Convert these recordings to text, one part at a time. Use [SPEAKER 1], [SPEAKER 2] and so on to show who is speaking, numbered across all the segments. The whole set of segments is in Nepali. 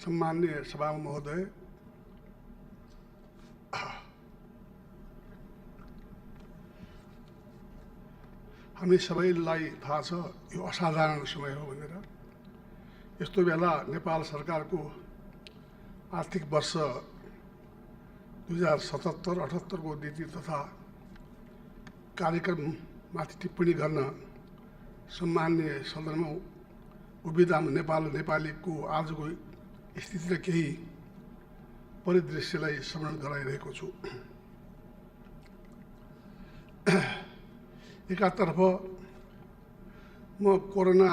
[SPEAKER 1] सम्माननीय सभामुख महोदय, हामी सबैलाई थाहा छ यो असाधारण समय हो भनेर। यस्तो बेला नेपाल सरकारको आर्थिक वर्ष 2077-78 को नीति तथा कार्यक्रममाथि टिप्पणी गर्न सम्माननीय सदनमा उभिँदा नेपालीको आजको स्थिति र केही परिदृश्यलाई स्मरण गराइरहेको छु। एकातर्फ म कोरोना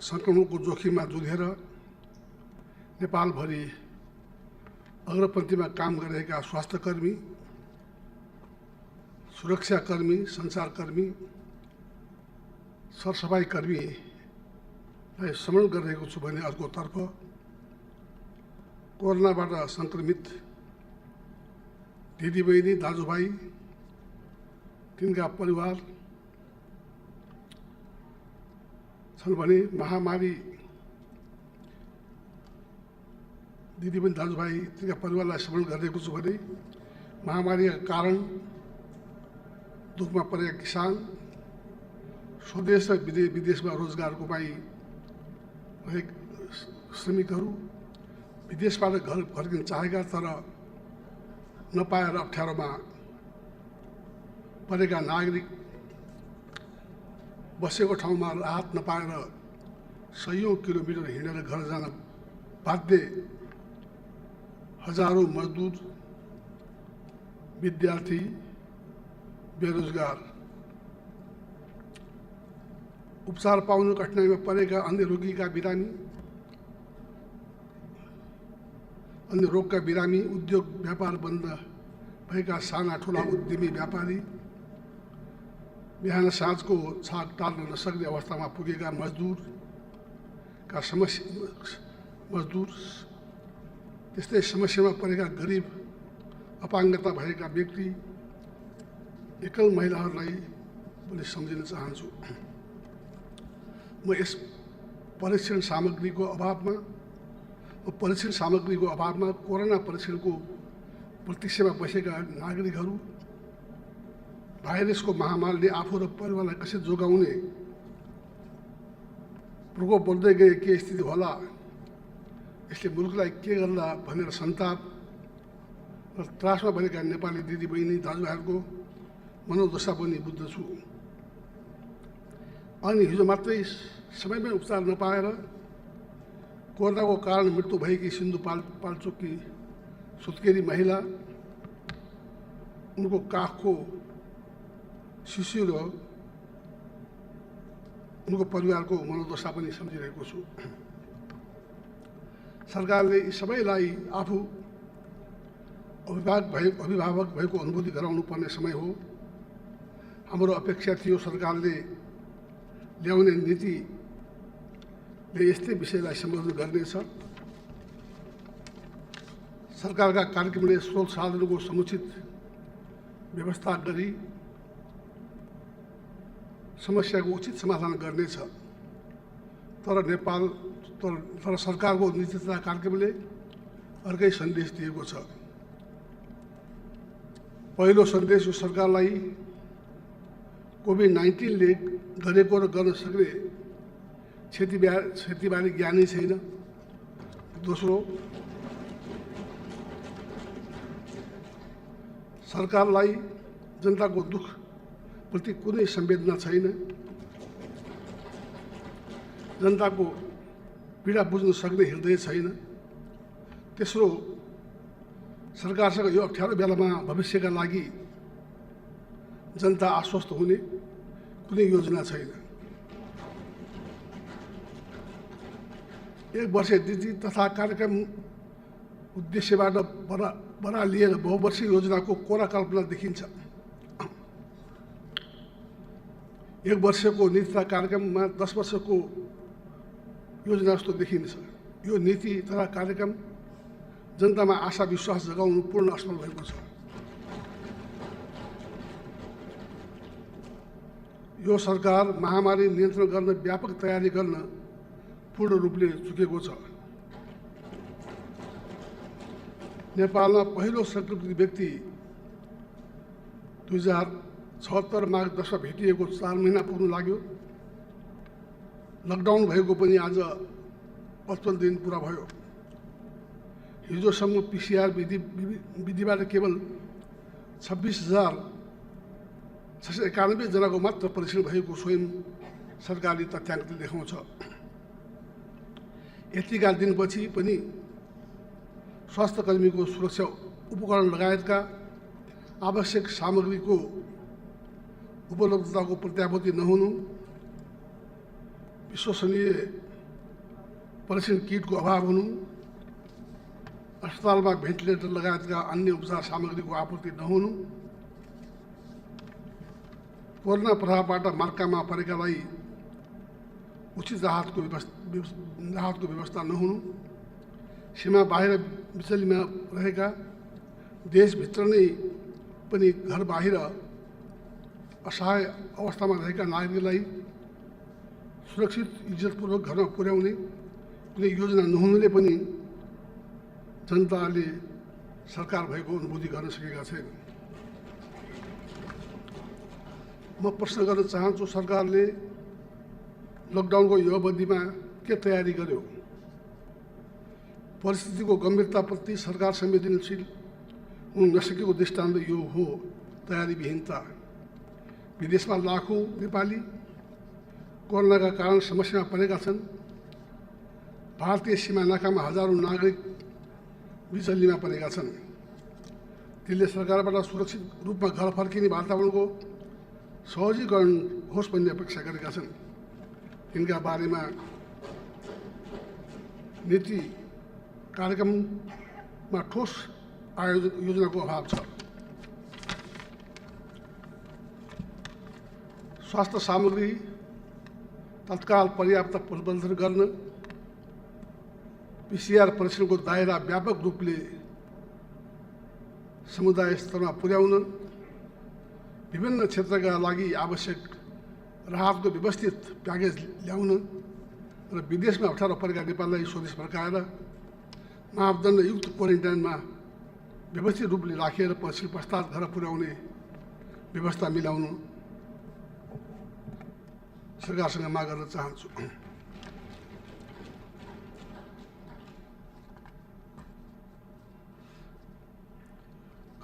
[SPEAKER 1] संक्रमणको जोखिममा जुझेर नेपालभरि अग्रपन्थीमा काम गरिरहेका स्वास्थ्यकर्मी, सुरक्षाकर्मी, सञ्चारकर्मी, सरसफाई कर्मीलाई स्मरण गरिरहेको छु भने अर्कोतर्फ कोरोनाबाट संक्रमित दिदीबहिनी, दाजुभाइ, तिनका परिवार छन् भने महामारी दिदीबहिनी, दाजुभाइ, तिनका परिवारलाई स्मरण गरिरहेको छु भने महामारीका कारण दुःखमा परेका किसान, स्वदेश र विदेशमा रोजगार गुमाइरहेका श्रमिकहरू, विदेशबाट घर फर्किन चाहेका तर नपाएर अप्ठ्यारोमा परेका नागरिक, बसेको ठाउँमा राहत नपाएर सयौं किलोमिटर हिँडेर घर जान बाध्य हजारौं मजदुर, विद्यार्थी, बेरोजगार, उपचार पाउन कठिनाइमा परेका अन्य रोगका बिरामी, उद्योग व्यापार बन्द भएका साना ठुला उद्यमी व्यापारी, बिहान साँझको छाक टाल्न नसक्ने अवस्थामा पुगेका मजदुर, त्यस्तै समस्यामा परेका गरिब, अपाङ्गता भएका व्यक्ति, एकल महिलाहरूलाई पनि सम्झिन चाहन्छु। म यस परीक्षण सामग्रीको अभावमा कोरोना परीक्षणको प्रतीक्षामा बसेका नागरिकहरू, भाइरसको महामारीले आफू र परिवारलाई कसरी जोगाउने, प्रकोप बढ्दै गए के स्थिति होला, यसले मुलुकलाई के गर्ला भनेर सन्ताप र त्रासमा परेका नेपाली दिदीबहिनी, दाजुभाइहरूको मनोदशा पनि बुझ्दछु। अनि हिजो मात्रै समयमै उपचार नपाएर कोरोनाको कारण मृत्यु भएकी सिन्धुपाल्चोककी सुत्केरी महिला, उनको काखको शिशु र उनको परिवारको मनोदशा पनि सम्झिरहेको छु। सरकारले यी सबैलाई आफू अभिभावक भएको अनुभूति गराउनु पर्ने समय हो। हाम्रो अपेक्षा थियो सरकारले ल्याउने नीतिले यस्तै विषयलाई सम्बोधन गर्नेछ। सरकारका कार्यक्रमले स्रोत साधनको समुचित व्यवस्था गरी समस्याको उचित समाधान गर्नेछ। तर सरकारको नीति तथा कार्यक्रमले अर्कै सन्देश दिएको छ। पहिलो सन्देश यो सरकारलाई कोभिड-19 ले गरेको र गर्न सक्ने क्षतिबारे ज्ञानै छैन। दोस्रो, सरकारलाई जनताको दुःख प्रति कुनै संवेदना छैन। जनताको पीडा बुझ्न सक्ने हृदय छैन। तेस्रो, सरकारसँग यो अप्ठ्यारो बेलामा भविष्यका लागि जनता आश्वस्त हुने कुनै योजना छैन। एक वर्ष नीति तथा कार्यक्रम उद्देश्यबाट बरालिएर बहुवर्षीय योजनाको कोरा कल्पना देखिन्छ। एक वर्षको नीति तथा कार्यक्रममा 10 वर्षको योजना जस्तो देखिन्छ। यो नीति तथा कार्यक्रम जनतामा आशा विश्वास जगाउनु पूर्ण असफल भएको छ। यो सरकार महामारी नियन्त्रण गर्न व्यापक तयारी गर्न पूर्ण रूपले चुकेको छ। नेपालमा पहिलो संक्रमित व्यक्ति 2076 माघ 10 भेटिएको 4 महिना पुग्न लाग्यो। लकडाउन भएको पनि आज 55 दिन पुरा भयो। हिजोसम्म PCR विधिबाट केवल 26,691 जनाको मात्र परीक्षण भएको स्वयं सरकारले तथ्याङ्कले देखाउँछ। यतिका दिनपछि पनि स्वास्थ्य कर्मीको सुरक्षा उपकरण लगायतका आवश्यक सामग्रीको उपलब्धताको प्रत्याभूति नहुनु, विश्वसनीय परीक्षण किटको अभाव हुनु, अस्पतालमा भेन्टिलेटर लगायतका अन्य उपचार सामग्रीको आपूर्ति नहुनु, कोरोना प्रभावबाट मर्कामा परेकालाई उचित राहतको व्यवस्था नहुनु, सीमा बाहिर बिचलीमा रहेका देशभित्र नै पनि घर बाहिर असहाय अवस्थामा रहेका नागरिकलाई सुरक्षित इज्जतपूर्वक घरमा पुर्याउने कुनै योजना नहुनुले पनि जनताले सरकार भएको अनुभूति गर्न सकेका छैन। म प्रश्न गर्न चाहन्छु, सरकारले लकडाउनको यो अवधिमा के तयारी गर्यो? परिस्थितिको गम्भीरताप्रति सरकार संवेदनशील हुन नसकेको दृष्टान्त यो हो तयारीविहीनता। विदेशमा लाखौँ नेपाली कोरोनाका कारण समस्यामा परेका छन्। भारतीय सीमा नाकामा हजारौँ नागरिक बिचल्लीमा परेका छन्। तिनले सरकारबाट सुरक्षित रूपमा घर फर्किने वातावरणको सहजीकरण होस् भन्ने अपेक्षा गरेका छन्। तिनका बारेमा नीति कार्यक्रममा ठोस योजनाको अभाव छ। स्वास्थ्य सामग्री तत्काल पर्याप्त प्रबन्ध गर्न, PCR परीक्षणको दायरा व्यापक रूपले समुदाय स्तरमा पुर्याउन, विभिन्न क्षेत्रका लागि आवश्यक राहतको व्यवस्थित प्याकेज ल्याउन र विदेशमा अप्ठ्यारो परेका नेपाललाई स्वदेश फर्काएर मापदण्डयुक्त क्वारेन्टाइनमा व्यवस्थित रूपले राखेर परीक्षण पश्चात घर पुर्याउने व्यवस्था मिलाउनु सरकारसँग माग गर्न चाहन्छु।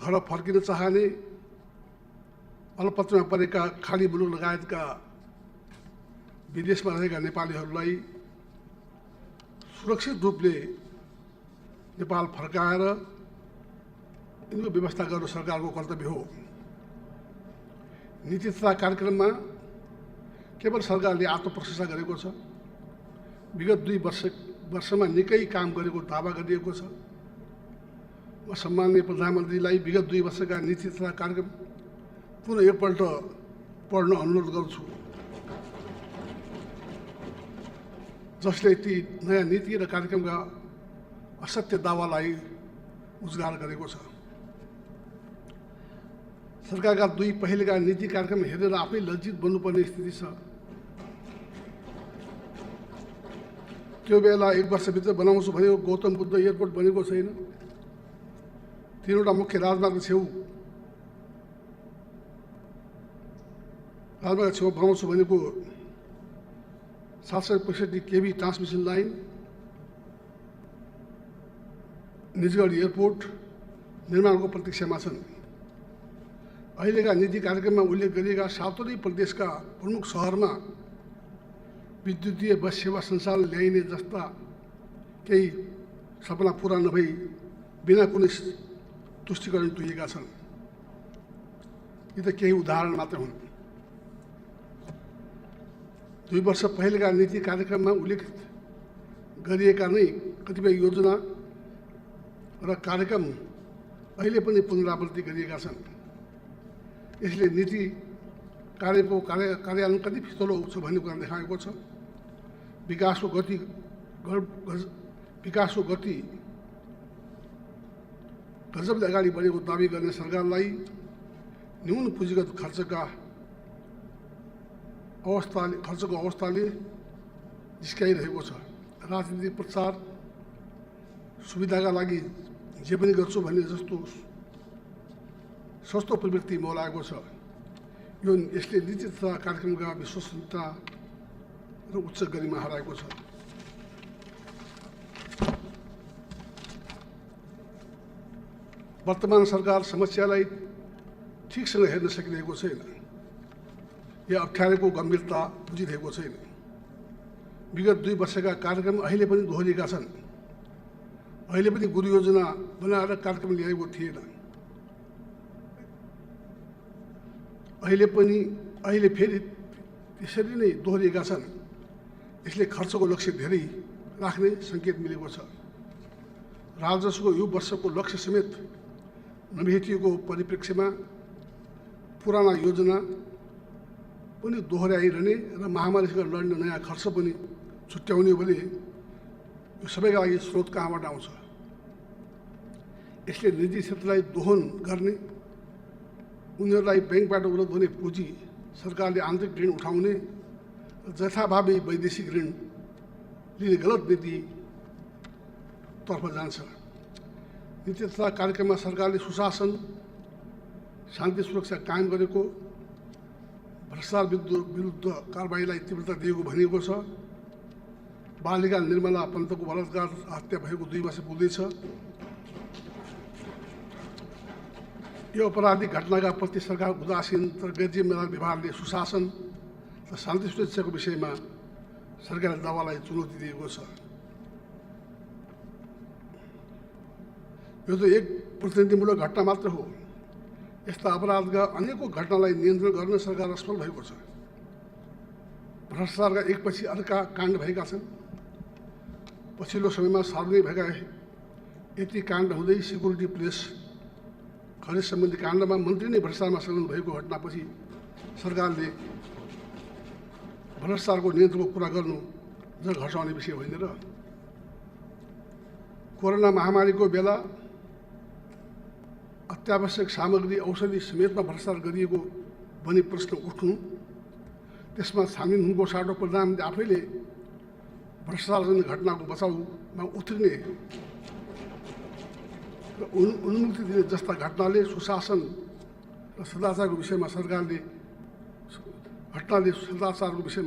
[SPEAKER 1] घर फर्किन चाहने अलपत्रमा परेका खाडी मुलुक लगायतका विदेशमा रहेका नेपालीहरूलाई सुरक्षित रूपले नेपाल फर्काएर यिनको व्यवस्था गर्नु सरकारको कर्तव्य हो। नीति तथा कार्यक्रममा केवल सरकारले आत्मप्रशंसा गरेको छ। विगत 2 वर्षमा निकै काम गरेको दावा गरिएको छ। म सम्माननीय प्रधानमन्त्रीलाई विगत 2 वर्षका नीति तथा कार्यक्रम पुनः एकपल्ट पढ्न अनुरोध गर्छु, जसले ती नयाँ नीति र कार्यक्रमका असत्य दावालाई उजागर गरेको छ। सरकारका 2 पहिलेका नीति कार्यक्रम हेरेर आफै लज्जित बन्नुपर्ने स्थिति छ। त्यो बेला 1 वर्षभित्र बनाउँछु भनेको गौतम बुद्ध एयरपोर्ट बनेको छैन। 3वटा मुख्य राजमार्ग छेउ बनाउँछु भनेको 765 kV transmission line, Nijgadh airport निर्माणको प्रतीक्षामा छन्। अहिलेका नीति कार्यक्रममा उल्लेख गरिएका 7वटै प्रदेशका प्रमुख सहरमा विद्युतीय बस सेवा सञ्चालन ल्याइने जस्ता केही सपना पुरा नभई बिना कुनै तुष्टिकरण तुलिएका छन्। यी त केही उदाहरण मात्र हुन्। 2 वर्ष पहिलेका नीति कार्यक्रममा उल्लेखित गरिएका नै कतिपय योजना र कार्यक्रम अहिले पनि पुनरावृत्ति गरिएका छन्। यसले नीति कार्यको कार्यान्वयन कति फितलो छ भन्ने कुरा देखाएको छ। विकासको गति गजबले अगाडि बढेको दाबी गर्ने सरकारलाई न्यून पुँजीगत खर्चको अवस्थाले जिस्काइरहेको छ। राजनीतिक प्रचार सुविधाका लागि जे पनि गर्छु भन्ने जस्तो सस्तो प्रवृत्ति मौलाएको छ। यसले नीति तथा कार्यक्रमका विश्वसनीयता र उच्च गरिमा हराएको छ। वर्तमान सरकार समस्यालाई ठिकसँग हेर्न सकिरहेको छैन या अप्ठ्यारोको गम्भीरता बुझिरहेको छैन। विगत 2 वर्षका कार्यक्रम अहिले पनि दोहोरिएका छन्। अहिले पनि गुरु योजना बनाएर कार्यक्रम ल्याएको थिएन। अहिले फेरि त्यसरी नै दोहोरिएका छन्। यसले खर्चको लक्ष्य धेरै राख्ने सङ्केत मिलेको छ। राजस्वको यो वर्षको लक्ष्य समेत नभेटिएको परिप्रेक्ष्यमा पुराना योजना पनि दोहोऱ्याइरहने र महामारीसँग लड्ने नयाँ खर्च पनि छुट्याउने हो भने यो सबैका लागि स्रोत कहाँबाट आउँछ? यसले निजी क्षेत्रलाई दोहन गर्ने, उनीहरूलाई ब्याङ्कबाट उपलब्ध हुने पुँजी सरकारले आन्तरिक ऋण उठाउने र जथाभावी वैदेशिक ऋण लिने गलत नीतितर्फ जान्छ। नीति तथा कार्यक्रममा सरकारले सुशासन, शान्ति सुरक्षा कायम गरेको, भ्रष्टाचार विरुद्ध कारबाहीलाई तीव्रता दिएको भनिएको छ। बालिका निर्मला पन्तको बलात्कार हत्या भएको 2 वर्ष पुग्दैछ। यो अपराधिक घटनाका प्रति सरकार उदासीन तर गैरजिम्मेदार व्यवहारले सुशासन र शान्ति सुरक्षाको विषयमा सरकारले दावालाई चुनौती दिएको छ। यो त एक प्रतिनिधिमूलक घटना मात्र हो। यस्ता अपराधका अनेकौं घटनालाई नियन्त्रण गर्न सरकार असफल भएको छ। भ्रष्टाचारका एकपछि अर्का काण्ड भएका छन्। पछिल्लो समयमा सार्वजनिक भएका यति काण्ड हुँदै सिक्युरिटी प्रेस खरिद सम्बन्धी काण्डमा मन्त्री नै भ्रष्टाचारमा संलग्न भएको घटनापछि सरकारले भ्रष्टाचारको नियन्त्रणको कुरा गर्नु जग हर्साउने विषय होइन र? कोरोना महामारीको बेला अत्यावश्यक सामग्री औषधि समेतमा भ्रष्टाचार गरिएको भनी प्रश्न उठ्नु, त्यसमा छानबिन हुनुको साटो प्रधानमन्त्री आफैले भ्रष्टाचारजन्य घटनाको बचाउमा उत्रिने र उन्मुक्ति दिने जस्ता घटनाले सुशासन र सदाचारको विषयमा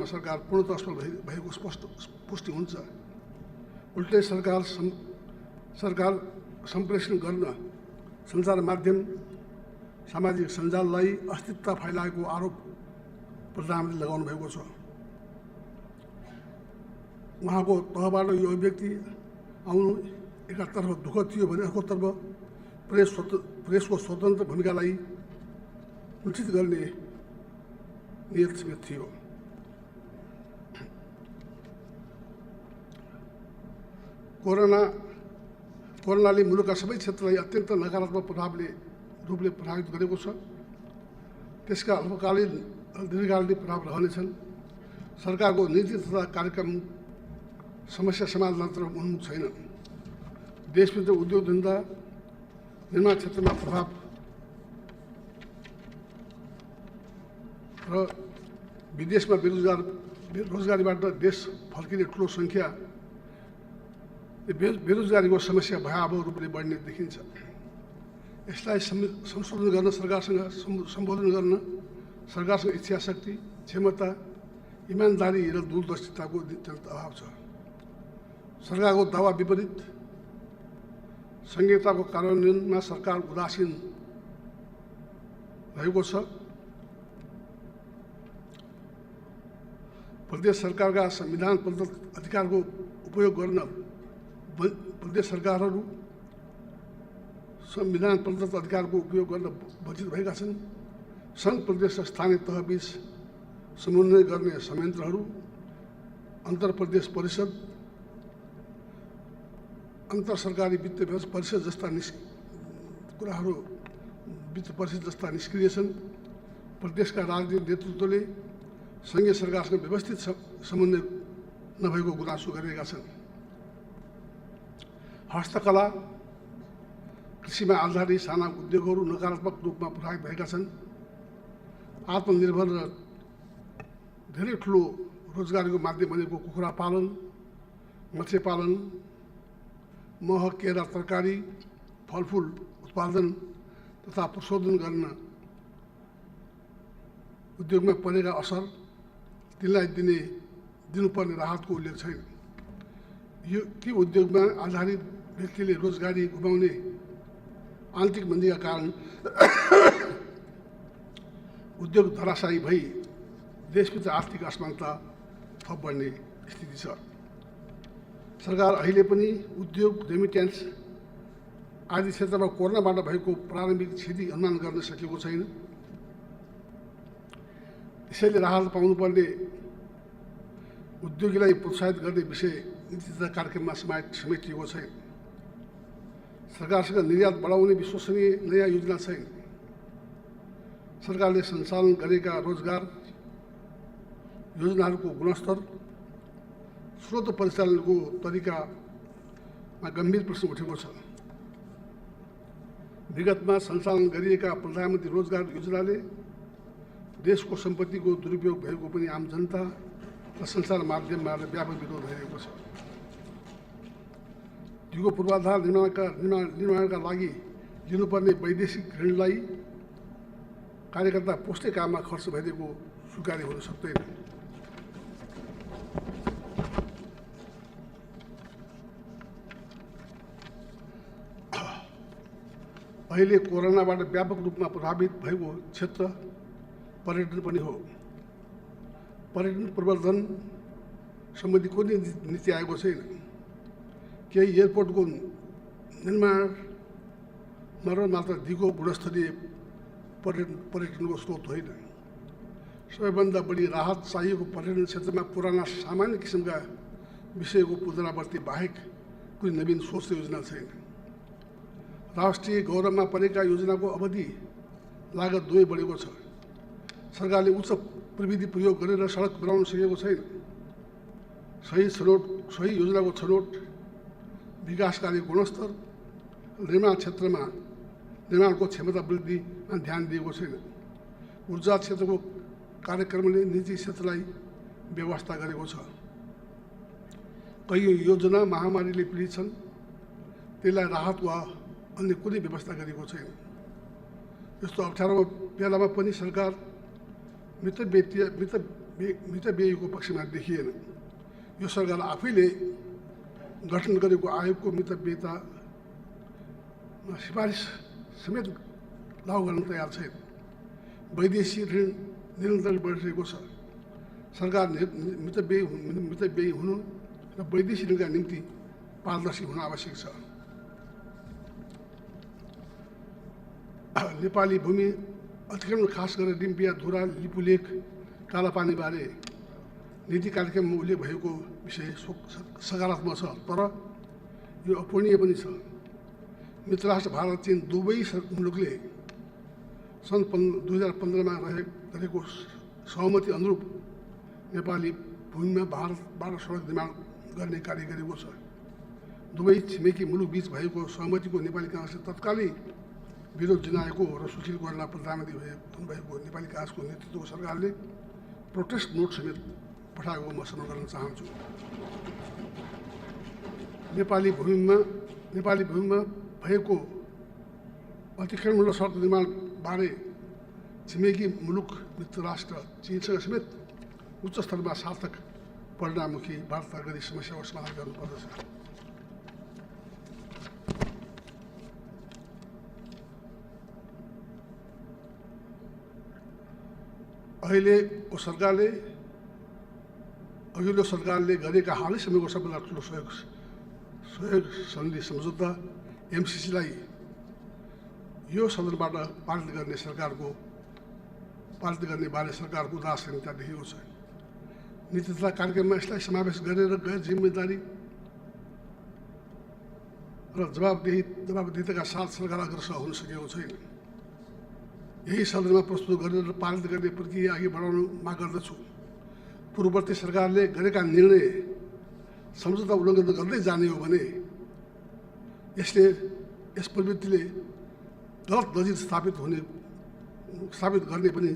[SPEAKER 1] सरकार पूर्णतः असफल भएको स्पष्ट पुष्टि हुन्छ। उल्टै सरकार सम्प्रेषण गर्न सञ्चार माध्यम, सामाजिक सञ्जाललाई अस्थिरता फैलाएको आरोप प्रधानमन्त्रीले लगाउनु भएको छ। उहाँको तहबाट यो अभिव्यक्ति आउनु एकातर्फ दुःख थियो भने अर्कोतर्फ प्रेसको स्वतन्त्र भूमिकालाई कुण्ठित गर्ने नियत समेत थियो। कोरोनाले मुलुकका सबै क्षेत्रलाई अत्यन्त नकारात्मक रूपले प्रभावित गरेको छ। त्यसका अल्पकालीन र दीर्घकालीन प्रभाव रहनेछन्। सरकारको नीति तथा कार्यक्रम समस्या समाधानतर्फ उन्मुख छैन। देशभित्र उद्योग धन्दा, निर्माण क्षेत्रमा प्रभाव र विदेशमा रोजगारीबाट देश फर्किने ठुलो सङ्ख्या, बेरोजगारीको समस्या भयावह रूपले बढ्ने देखिन्छ। यसलाई संशोधन गर्न सम्बोधन गर्न सरकारसँग इच्छा शक्ति, क्षमता, इमान्दारी र दूरदर्शिताको अभाव छ। सरकारको दावा विपरीत संहिताको कार्यान्वयनमा सरकार उदासीन रहेको छ। प्रदेश सरकारका संविधान प्रदत्त अधिकारको उपयोग गर्न प्रदेश सरकारहरू संविधान प्रदत्त अधिकारको उपयोग गर्न वञ्चित भएका छन्। सङ्घ प्रदेश र स्थानीय तहबीच समन्वय गर्ने संयन्त्रहरू, अन्तर प्रदेश परिषद, अन्तर सरकारी वित्त परिषद जस्ता निष्क्रिय छन्। प्रदेशका राजनीतिक नेतृत्वले सङ्घीय सरकारसँग व्यवस्थित समन्वय नभएको गुनासो गरिरहेका छन्। हस्तकला, कृषिमा आधारित साना उद्योगहरू नकारात्मक रूपमा प्रभावित भएका छन्। आत्मनिर्भर र धेरै ठुलो रोजगारीको माध्यम भनेको कुखुरा पालन, मत्स्य पालन, मह, केरा, तरकारी, फलफुल उत्पादन तथा प्रशोधन गर्न उद्योगमा परेका असर तिनलाई दिनुपर्ने राहतको उल्लेख छैन। यो ती उद्योगमा आधारित व्यक्तिले रोजगारी गुमाउने आन्तरिक मन्दीका कारण उद्योग धराशायी भई देशभित्र आर्थिक असमानता थप बढ्ने स्थिति छ। सरकार अहिले पनि उद्योग, रेमिट्यान्स आदि क्षेत्रमा कोरोनाबाट भएको प्रारम्भिक क्षति अनुमान गर्न सकेको छैन। त्यसैले राहत पाउनुपर्ने उद्योगीलाई प्रोत्साहित गर्ने विषय नीति तथा कार्यक्रममा समेटिएको छैन। सरकारसँग निर्यात बढाउने विश्वसनीय नयाँ योजना छैन। सरकारले सञ्चालन गरेका रोजगार योजनाहरूको गुणस्तर, स्रोत परिचालनको तरिकामा गम्भीर प्रश्न उठेको छ। विगतमा सञ्चालन गरिएका प्रधानमन्त्री रोजगार योजनाले देशको सम्पत्तिको दुरुपयोग भएको पनि आम जनता र सञ्चार माध्यममा व्यापक विरोध भइरहेको छ। दिगो पूर्वाधार निर्माणका लागि लिनुपर्ने वैदेशिक ऋणलाई कार्यकर्ता पोस्टे काममा खर्च भइदिएको स्वीकार्य हुन सक्दैन। अहिले कोरोनाबाट व्यापक रूपमा प्रभावित भएको क्षेत्र पर्यटन पनि हो। पर्यटन प्रवर्धन सम्बन्धी कुनै नीति आएको छैन। केही एयरपोर्टको निर्माण मर्मत मात्र दिगो गुणस्तरीय पर्यटनको स्रोत होइन। सबैभन्दा बढी राहत चाहिएको पर्यटन क्षेत्रमा पुराना सामान्य किसिमका विषयको पुनरावृत्ति बाहेक कुनै नवीन सोच योजना छैन। राष्ट्रिय गौरवमा परेका योजनाको अवधि लागत दुवै बढेको छ। सरकारले उच्च प्रविधि प्रयोग गरेर सडक बनाउन सकेको छैन। सही योजनाको छनौट, विकास कार्य गुणस्तर, निर्माण क्षेत्रमा निर्माणको क्षमता वृद्धिमा ध्यान दिएको छैन। ऊर्जा क्षेत्रको कार्यक्रमले निजी क्षेत्रलाई व्यवस्था गरेको छ। कैयौँ योजना महामारीले पीडित छन्, त्यसलाई राहत वा अन्य कुनै व्यवस्था गरेको छैन। यस्तो अप्ठ्यारो बेलामा पनि सरकार मितव्ययीको पक्षमा देखिएन। यो सरकार आफैले गठन गरेको आयोगको मितव्ययिता सिफारिस समेत लागू गर्न तयार छैन। वैदेशिक ऋण निरन्तर बढिरहेको छ। सरकार मितव्ययी हुनु र वैदेशिक ऋणका निम्ति पारदर्शी हुन आवश्यक छ। नेपाली भूमि अतिक्रमण, खास गरेर डिम्पिया, धुरा, लिपुलेख, कालापानीबारे नीति कार्यक्रममा उल्लेख भएको विषय सकारात्मक छ, तर यो अपूर्णीय पनि छ। मित्रराष्ट्र भारत, चीन दुवै मुलुकले सन् 2015मा गरेको सहमति अनुरूप नेपाली भूमिमा भारतबाट सडक निर्माण गर्ने कार्य गरेको छ। दुवै छिमेकी मुलुक बीच भएको सहमतिको नेपाली काङ्ग्रेसले तत्कालै विरोध जनाएको र सुशील कोइराला प्रधानमन्त्री हुनुभएको नेपाली काङ्ग्रेसको नेतृत्वको सरकारले प्रोटेस्ट नोट समेत पठाएको म स्मरण गर्न चाहन्छु। नेपाली भूमिमा भएको अतिक्रमण र सडक निर्माण बारे छिमेकी मुलुक मित्र राष्ट्र चीनसँग समेत उच्च स्तरमा सार्थक परिणाममुखी वार्ता गरी समस्याको समाधान गर्नुपर्दछ। अघिल्लो सरकारले गरेका हालै समयको सबभन्दा ठुलो सहयोग सन्धि सम्झौता एमसिसीलाई यो सदनबाट पारित गर्ने बारे सरकारको उदासीनता देखिएको छ। नीति तथा कार्यक्रममा यसलाई समावेश गरेर गैर जिम्मेदारी र जवाबदेहिताका साथ सरकार अग्रसर हुन सकेको छैन। यही सदनमा प्रस्तुत गरेर पारित गर्ने प्रक्रिया अघि बढाउन माग गर्दछु। पूर्ववर्ती सरकारले गरेका निर्णय सम्झौता उल्लङ्घन गर्दै जाने हो भने यस प्रवृत्तिले गलत नजिर स्थापित गर्ने पनि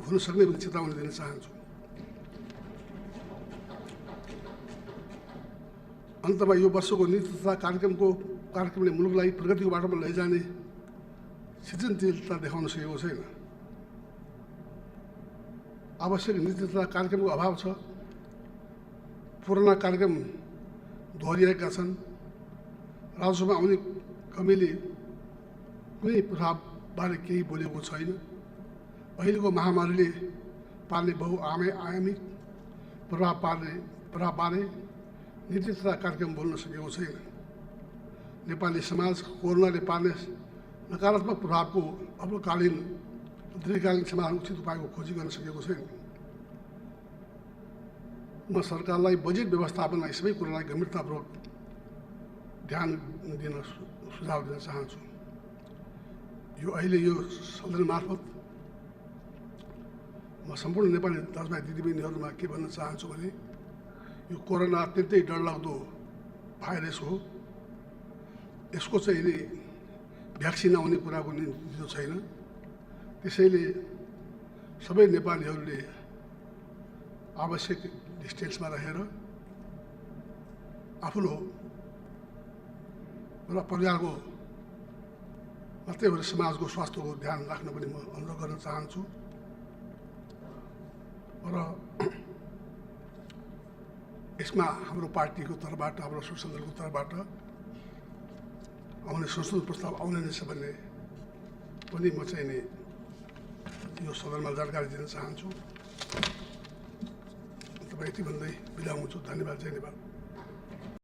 [SPEAKER 1] हुन सक्ने पनि चेतावनी दिन चाहन्छु। अन्तमा यो वर्षको नीति तथा कार्यक्रमले मुलुकलाई प्रगतिको बाटोमा लैजाने सृजनशीलता देखाउन सकेको छैन। आवश्यक नीति तथा कार्यक्रमको अभाव छ। पुराना कार्यक्रम दोहोरिएका छन्। राजस्वमा आउने कमीले कुनै प्रभावबारे केही बोलेको छैन। अहिलेको महामारीले पार्ने बहुआयामिक प्रभावबारे नीति तथा कार्यक्रम बोल्न सकेको छैन। नेपाली समाज कोरोनाले पार्ने नकारात्मक प्रभावको अल्पकालीन दीर्घकालीन समाधान उचित उपायको खोजी गर्न सकेको छैन। म सरकारलाई बजेट व्यवस्थापनमा सबै कुरालाई गम्भीरतापूर्वक ध्यान दिन सुझाव दिन चाहन्छु। अहिले यो सदन मार्फत म सम्पूर्ण नेपाली दाजुभाइ दिदीबहिनीहरूमा के भन्न चाहन्छु भने यो कोरोना अत्यन्तै डरलाग्दो भाइरस हो। यसको चाहिँ भ्याक्सिन आउने कुराको निश्चित छैन। त्यसैले सबै नेपालीहरूले आवश्यक डिस्टेन्समा रहेर आफ्नो र परिवारको मात्रै होइन समाजको स्वास्थ्यको ध्यान राख्न पनि म अनुरोध गर्न चाहन्छु। र यसमा हाम्रो पार्टीको तर्फबाट, हाम्रो संसदको तर्फबाट आउने संशोधन प्रस्ताव आउने नै छ भन्ने पनि म चाहिँ नि यो सदनमा जानकारी दिन चाहन्छु। तपाईँ यति भन्दै बिदा हुन्छु। धन्यवाद। जय नेपाल।